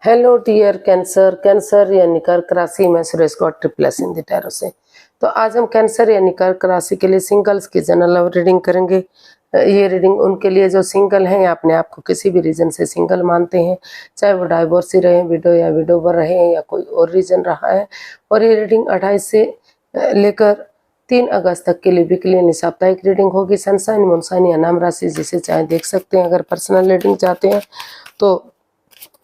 Hello dear cancer. Cancer यानी कर्क राशि में Suresh God ट्रिप्लस in the tarot से। तो आज हम कैंसर यानी कर्क राशि के लिए सिंगल्स की जनरल लव रीडिंग करेंगे। ये रीडिंग उनके लिए जो सिंगल हैं या अपने आप को किसी भी रीजन से सिंगल मानते हैं, चाहे वो डाइवोर्सी रहे, विडो या विडोवर रहे हैं या कोई और रीजन रहा है। और ये रीडिंग 28 से लेकर 3 अगस्त तक के लिए वीकली यानी साप्ताहिक रीडिंग होगी। सनसाइन मूनसाइन या नाम राशि जिसे चाहे देख सकते हैं। अगर पर्सनल रीडिंग चाहते हैं तो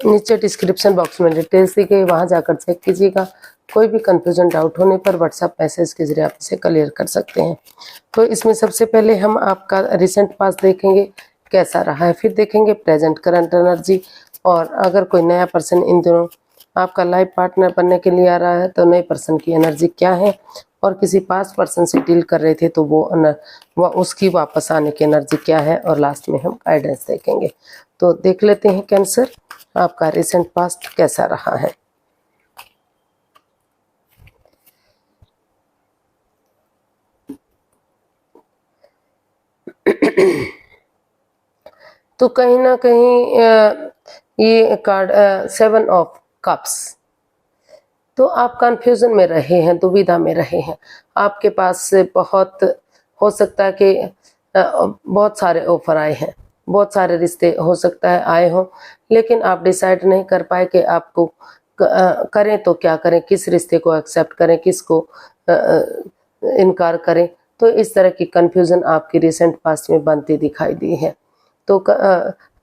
नीचे डिस्क्रिप्शन बॉक्स में डिटेल्स दी गई, वहां जाकर चेक कीजिएगा। कोई भी कंफ्यूजन डाउट होने पर व्हाट्सएप मैसेज के जरिए आप इसे क्लियर कर सकते हैं। तो इसमें सबसे पहले हम आपका रिसेंट पास देखेंगे कैसा रहा है, फिर देखेंगे प्रेजेंट करंट एनर्जी, और अगर कोई नया पर्सन इन दिनों आपका लाइफ पार्टनर बनने के लिए आ रहा है तो नए पर्सन की एनर्जी क्या है, और किसी पास्ट पर्सन से डील कर रहे थे तो वो उसकी वापस आने की एनर्जी क्या है, और लास्ट में हम गाइडेंस देखेंगे। तो देख लेते हैं कैंसर आपका रिसेंट पास्ट कैसा रहा है। तो कहीं ना कहीं ये कार्ड 7 ऑफ कप्स, तो आप कंफ्यूजन में रहे हैं, दुविधा में रहे हैं। आपके पास से बहुत हो सकता है कि बहुत सारे ऑफर आए हैं, बहुत सारे रिश्ते हो सकता है आए हों, लेकिन आप डिसाइड नहीं कर पाए कि आपको करें तो क्या करें, किस रिश्ते को एक्सेप्ट करें, किसको इनकार करें। तो इस तरह की कंफ्यूजन आपकी रिसेंट पास्ट में बनती दिखाई दी है। तो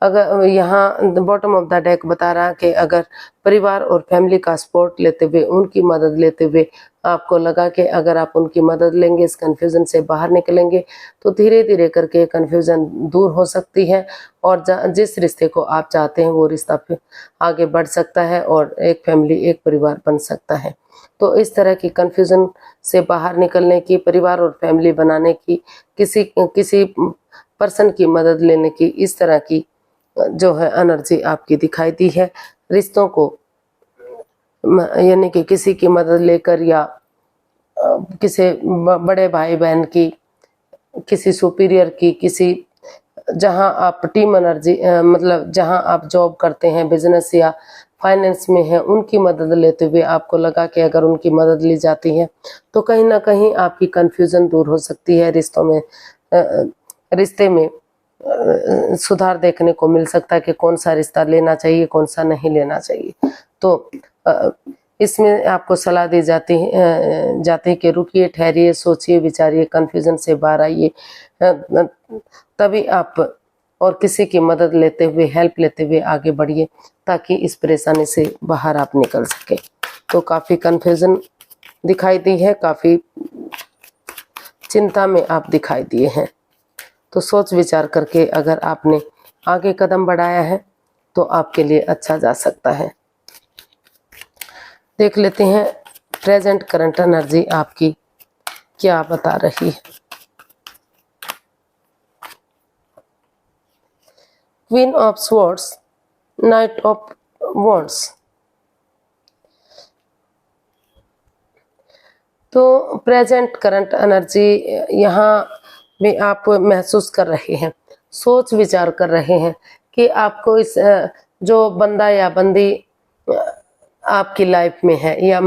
अगर यहाँ बॉटम ऑफ द डेक बता रहा है कि अगर परिवार और फैमिली का सपोर्ट लेते हुए, उनकी मदद लेते हुए आपको लगा कि अगर आप उनकी मदद लेंगे, इस कन्फ्यूज़न से बाहर निकलेंगे, तो धीरे धीरे करके कन्फ्यूज़न दूर हो सकती है और जिस रिश्ते को आप चाहते हैं वो रिश्ता फिर आगे बढ़ सकता है और एक फैमिली, एक परिवार बन सकता है। तो इस तरह की कन्फ्यूज़न से बाहर निकलने की, परिवार और फैमिली बनाने की, किसी पर्सन की मदद लेने की, इस तरह की जो है एनर्जी आपकी दिखाई दी है। रिश्तों को यानी कि किसी की मदद लेकर या किसी बड़े भाई बहन की, किसी सुपीरियर की, किसी जहां आप टीम एनर्जी मतलब जहां आप जॉब करते हैं, बिजनेस या फाइनेंस में है, उनकी मदद लेते हुए आपको लगा कि अगर उनकी मदद ली जाती है तो कहीं ना कहीं आपकी कंफ्यूजन दूर हो सकती है। रिश्ते में सुधार देखने को मिल सकता है कि कौन सा रिश्ता लेना चाहिए, कौन सा नहीं लेना चाहिए। तो इसमें आपको सलाह दी जाती है कि रुकिए, ठहरिए, सोचिए, विचारिए, कंफ्यूजन से बाहर आइए, तभी आप और किसी की मदद लेते हुए, हेल्प लेते हुए आगे बढ़िए, ताकि इस परेशानी से बाहर आप निकल सके। तो काफ़ी कंफ्यूजन दिखाई दी है, काफ़ी चिंता में आप दिखाई दिए हैं। तो सोच विचार करके अगर आपने आगे कदम बढ़ाया है तो आपके लिए अच्छा जा सकता है। देख लेते हैं प्रेजेंट करंट एनर्जी आपकी क्या बता रही है। Queen of swords, night of wands. तो प्रेजेंट करंट एनर्जी यहाँ में आप महसूस कर रहे हैं, सोच विचार कर रहे हैं कि आपको इस जो बंदा या बंदी आपकी लाइफ में है या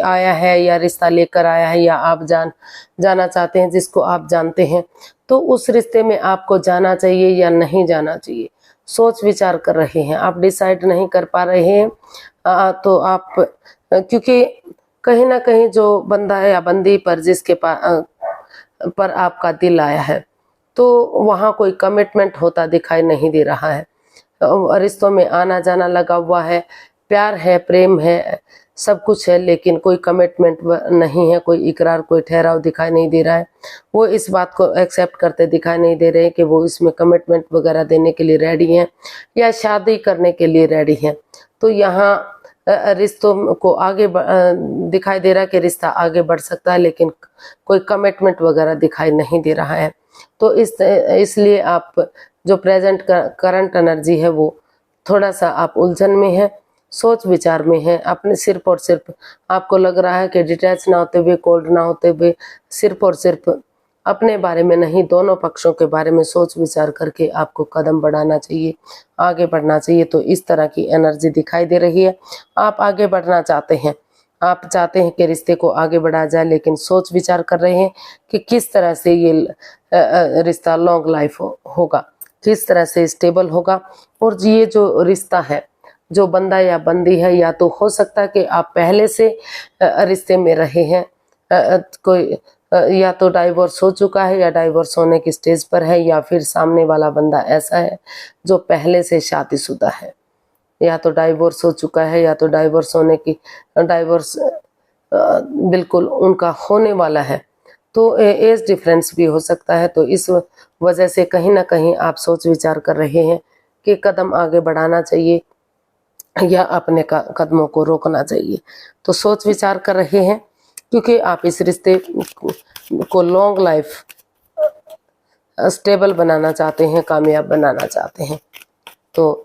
आया है या रिश्ता लेकर आया है या आप जाना चाहते हैं, जिसको आप जानते हैं, तो उस रिश्ते में आपको जाना चाहिए या नहीं जाना चाहिए, सोच विचार कर रहे हैं। आप डिसाइड नहीं कर पा रहे हैं। तो आप क्योंकि कहीं ना कहीं जो बंदा या बंदी पर जिसके पर आपका दिल आया है, तो वहाँ कोई कमिटमेंट होता दिखाई नहीं दे रहा है। रिश्तों में आना जाना लगा हुआ है, प्यार है, प्रेम है, सब कुछ है, लेकिन कोई कमिटमेंट नहीं है, कोई इकरार, कोई ठहराव दिखाई नहीं दे रहा है। वो इस बात को एक्सेप्ट करते दिखाई नहीं दे रहे कि वो इसमें कमिटमेंट वगैरह देने के लिए रेडी हैं या शादी करने के लिए रेडी हैं। तो यहाँ रिश्तों को आगे दिखाई दे रहा है कि रिश्ता आगे बढ़ सकता है, लेकिन कोई कमिटमेंट वगैरह दिखाई नहीं दे रहा है। तो इसलिए आप जो प्रेजेंट करंट एनर्जी है वो थोड़ा सा आप उलझन में है, सोच विचार में है। अपने सिर्फ और सिर्फ आपको लग रहा है कि डिटैच ना होते हुए, कोल्ड ना होते हुए, सिर्फ और सिर्फ अपने बारे में नहीं, दोनों पक्षों के बारे में सोच विचार करके आपको कदम बढ़ाना चाहिए, आगे बढ़ना चाहिए। तो इस तरह की एनर्जी दिखाई दे रही है। आप आगे बढ़ना चाहते हैं, आप चाहते हैं कि रिश्ते को आगे बढ़ाया जाए, लेकिन सोच विचार कर रहे हैं कि किस तरह से ये रिश्ता लॉन्ग लाइफ होगा, किस तरह से स्टेबल होगा। और ये जो रिश्ता है, जो बंदा या बंदी है, या तो हो सकता है कि आप पहले से रिश्ते में रहे हैं, कोई या तो डाइवोर्स हो चुका है या डाइवोर्स होने की स्टेज पर है, या फिर सामने वाला बंदा ऐसा है जो पहले से शादीशुदा है, या तो डाइवोर्स हो चुका है या तो डाइवोर्स बिल्कुल उनका होने वाला है। तो एज डिफरेंस भी हो सकता है। तो इस वजह से कहीं ना कहीं आप सोच विचार कर रहे हैं कि कदम आगे बढ़ाना चाहिए या अपने कदमों को रोकना चाहिए। तो सोच विचार कर रहे हैं क्योंकि आप इस रिश्ते को लॉन्ग लाइफ स्टेबल बनाना चाहते हैं, कामयाब बनाना चाहते हैं। तो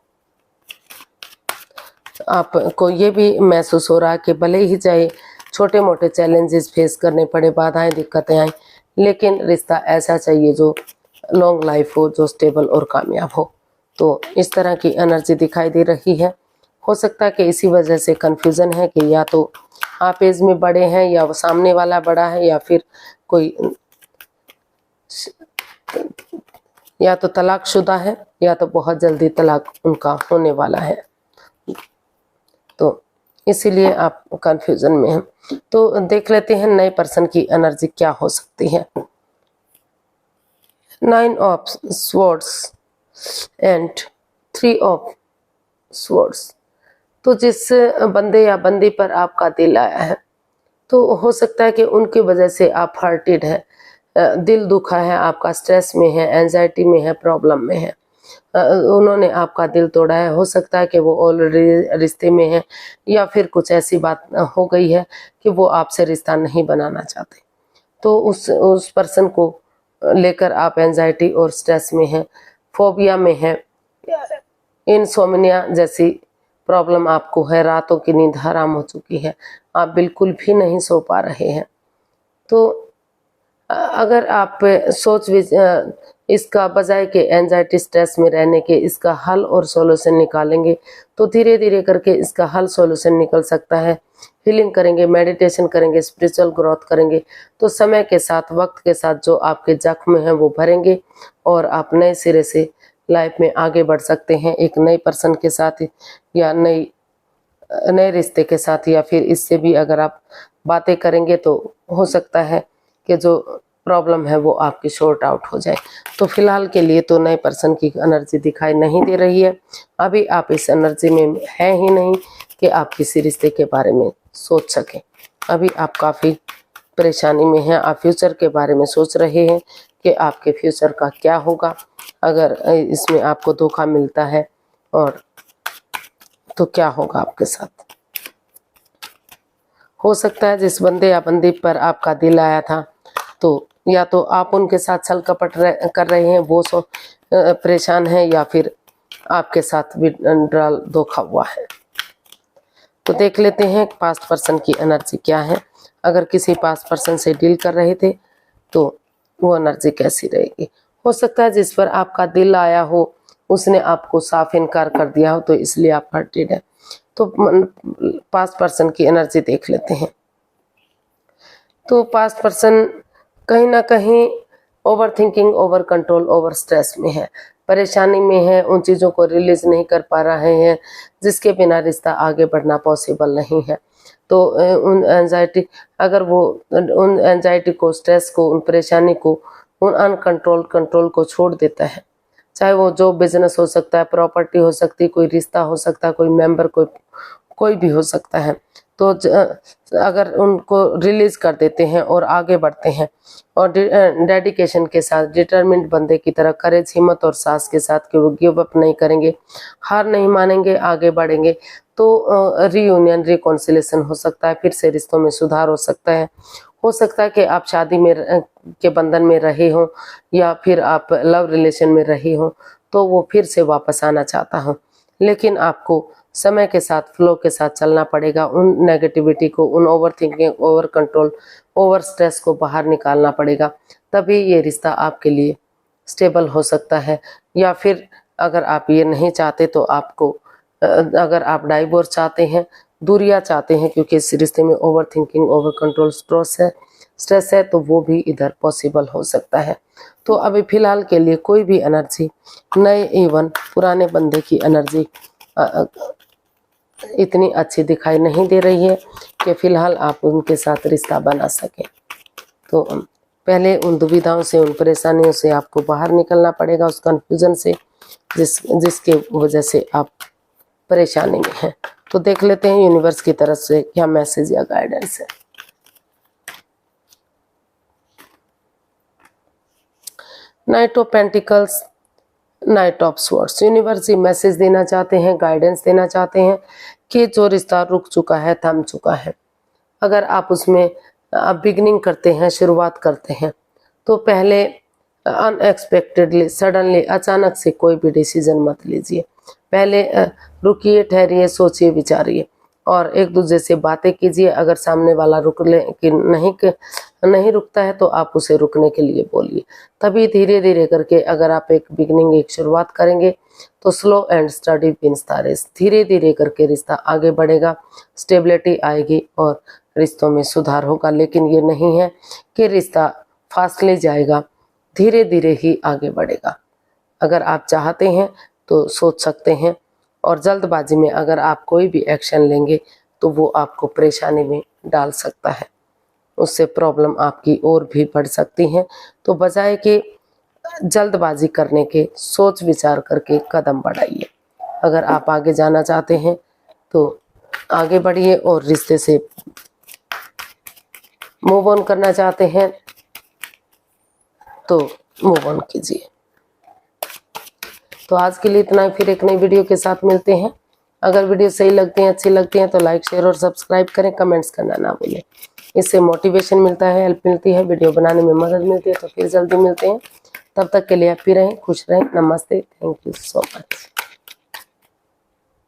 आपको ये भी महसूस हो रहा है कि भले ही चाहे छोटे मोटे चैलेंजेस फेस करने पड़े, बाधाएं दिक्कतें आए, लेकिन रिश्ता ऐसा चाहिए जो लॉन्ग लाइफ हो, जो स्टेबल और कामयाब हो। तो इस तरह की एनर्जी दिखाई दे रही है। हो सकता है कि इसी वजह से कंफ्यूजन है कि या तो आप एज में बड़े हैं या वो सामने वाला बड़ा है, या फिर कोई या तो तलाकशुदा है या तो बहुत जल्दी तलाक उनका होने वाला है। तो इसीलिए आप कंफ्यूजन में हैं। तो देख लेते हैं नए पर्सन की एनर्जी क्या हो सकती है। 9 of swords and 3 of swords. तो जिस बंदे या बंदी पर आपका दिल आया है, तो हो सकता है कि उनकी वजह से आप हर्टेड है, दिल दुखा है, आपका स्ट्रेस में है, एंजाइटी में है, प्रॉब्लम में है, उन्होंने आपका दिल तोड़ा है। हो सकता है कि वो ऑलरेडी रिश्ते में है, या फिर कुछ ऐसी बात हो गई है कि वो आपसे रिश्ता नहीं बनाना चाहते। तो उस पर्सन को लेकर आप एंजाइटी और स्ट्रेस में हैं, फोबिया में हैं, इंसोम्निया जैसी प्रॉब्लम आपको है, रातों की नींद हराम हो चुकी है, आप बिल्कुल भी नहीं सो पा रहे हैं। तो अगर आप इसका बजाय के एंजाइटी स्ट्रेस में रहने के इसका हल और सॉल्यूशन निकालेंगे, तो धीरे धीरे करके इसका हल सॉल्यूशन निकल सकता है। हीलिंग करेंगे, मेडिटेशन करेंगे, स्पिरिचुअल ग्रोथ करेंगे, तो समय के साथ, वक्त के साथ जो आपके जख्म हैं वो भरेंगे और आप नए सिरे से लाइफ में आगे बढ़ सकते हैं, एक नए पर्सन के साथ या नए रिश्ते के साथ, या फिर इससे भी अगर आप बातें करेंगे तो हो सकता है कि जो प्रॉब्लम है वो आपकी सॉर्ट आउट हो जाए। तो फिलहाल के लिए तो नए पर्सन की एनर्जी दिखाई नहीं दे रही है। अभी आप इस एनर्जी में है ही नहीं कि आप किसी रिश्ते के बारे में सोच सकें। अभी आप काफ़ी परेशानी में हैं, आप फ्यूचर के बारे में सोच रहे हैं कि आपके फ्यूचर का क्या होगा अगर इसमें आपको धोखा मिलता है, और तो क्या होगा आपके साथ। हो सकता है जिस बंदे या बंदी पर आपका दिल आया था, तो या तो आप उनके साथ छल कपट कर रहे हैं, वो परेशान है, या फिर आपके साथ विड्रॉल धोखा हुआ है। तो देख लेते हैं पास्ट पर्सन की एनर्जी क्या है। अगर किसी पास्ट पर्सन से डील कर रहे थे तो वो एनर्जी कैसी रहेगी। हो सकता है जिस पर आपका दिल आया हो उसने आपको साफ इनकार कर दिया हो, तो इसलिए आप हर्टेड है। तो पास्ट पर्सन की एनर्जी देख लेते हैं। तो पास्ट पर्सन कहीं ना कहीं over thinking, over control, over stress में है, परेशानी में है, उन चीज़ों को रिलीज नहीं कर पा रहे हैं जिसके बिना रिश्ता आगे बढ़ना पॉसिबल नहीं है। तो उन एंजाइटी को, स्ट्रेस को, उन परेशानी को, उन कंट्रोल को छोड़ देता है। चाहे वो जो बिजनेस हो सकता है, प्रॉपर्टी हो सकती है, कोई रिश्ता हो सकता है, कोई मेंबर, कोई भी हो सकता है। तो अगर उनको रिलीज कर देते हैं और आगे बढ़ते हैं और डेडिकेशन के साथ, डिटरमिन्ड बंदे की तरह, करेज, हिम्मत और साहस के साथ कि वो गिव अप नहीं करेंगे, हार नहीं मानेंगे, आगे बढ़ेंगे, तो रीयूनियन, रिकॉन्सिलेशन हो सकता है, फिर से रिश्तों में सुधार हो सकता है। हो सकता है कि आप शादी में के बंधन में रहे हो या फिर आप लव रिलेशन में रहे हो, तो वो फिर से वापस आना चाहता हो, लेकिन आपको समय के साथ, फ्लो के साथ चलना पड़ेगा। उन नेगेटिविटी को, उन over thinking, over control, over stress को बाहर निकालना पड़ेगा, तभी ये रिश्ता आपके लिए स्टेबल हो सकता है। या फिर अगर आप ये नहीं चाहते तो आपको अगर आप डाइवोर्स चाहते हैं, दूरियां चाहते हैं, क्योंकि इस रिश्ते में over thinking, over control, stress है, तो वो भी इधर पॉसिबल हो सकता है। तो अभी फिलहाल के लिए कोई भी एनर्जी, नए इवन पुराने बंदे की एनर्जी इतनी अच्छी दिखाई नहीं दे रही है कि फिलहाल आप उनके साथ रिश्ता बना सकें। तो पहले उन दुविधाओं से, उन परेशानियों से आपको बाहर निकलना पड़ेगा, उस कन्फ्यूजन से जिसके वजह से आप परेशानी में हैं। तो देख लेते हैं यूनिवर्स की तरफ से क्या मैसेज या गाइडेंस है। Night of pentacles, night of swords. Universe ये मैसेज देना चाहते हैं, गाइडेंस देना चाहते हैं कि जो रिश्ता रुक चुका है, थम चुका है, अगर आप उसमें आप बिगनिंग करते हैं, शुरुआत करते हैं, तो पहले अनएक्सपेक्टेडली, सडनली, अचानक से कोई भी डिसीजन मत लीजिए। पहले रुकिए, ठहरिए, सोचिए, विचारिए और एक दूसरे से बातें कीजिए। अगर सामने वाला रुक ले कि नहीं रुकता है तो आप उसे रुकने के लिए बोलिए। तभी धीरे धीरे करके अगर आप एक बिगनिंग, एक शुरुआत करेंगे तो slow and study wins the race, धीरे धीरे करके रिश्ता आगे बढ़ेगा, स्टेबिलिटी आएगी और रिश्तों में सुधार होगा। लेकिन ये नहीं है कि रिश्ता फासले जाएगा, धीरे धीरे ही आगे बढ़ेगा। अगर आप चाहते हैं तो सोच सकते हैं, और जल्दबाजी में अगर आप कोई भी एक्शन लेंगे तो वो आपको परेशानी में डाल सकता है, उससे प्रॉब्लम आपकी और भी बढ़ सकती हैं। तो बजाय कि जल्दबाजी करने के, सोच विचार करके कदम बढ़ाइए। अगर आप आगे जाना चाहते हैं तो आगे बढ़िए, और रिश्ते से मूव ऑन करना चाहते हैं तो मूव ऑन कीजिए। तो आज के लिए इतना ही, फिर एक नई वीडियो के साथ मिलते हैं। अगर वीडियो सही लगती हैं, अच्छी लगती हैं तो लाइक, शेयर और सब्सक्राइब करें, कमेंट्स करना ना भूलें। इससे मोटिवेशन मिलता है, हेल्प मिलती है, वीडियो बनाने में मदद मिलती है। तो फिर जल्दी मिलते हैं, तब तक के लिए हैप्पी रहें, खुश रहें। नमस्ते, थैंक यू सो मच।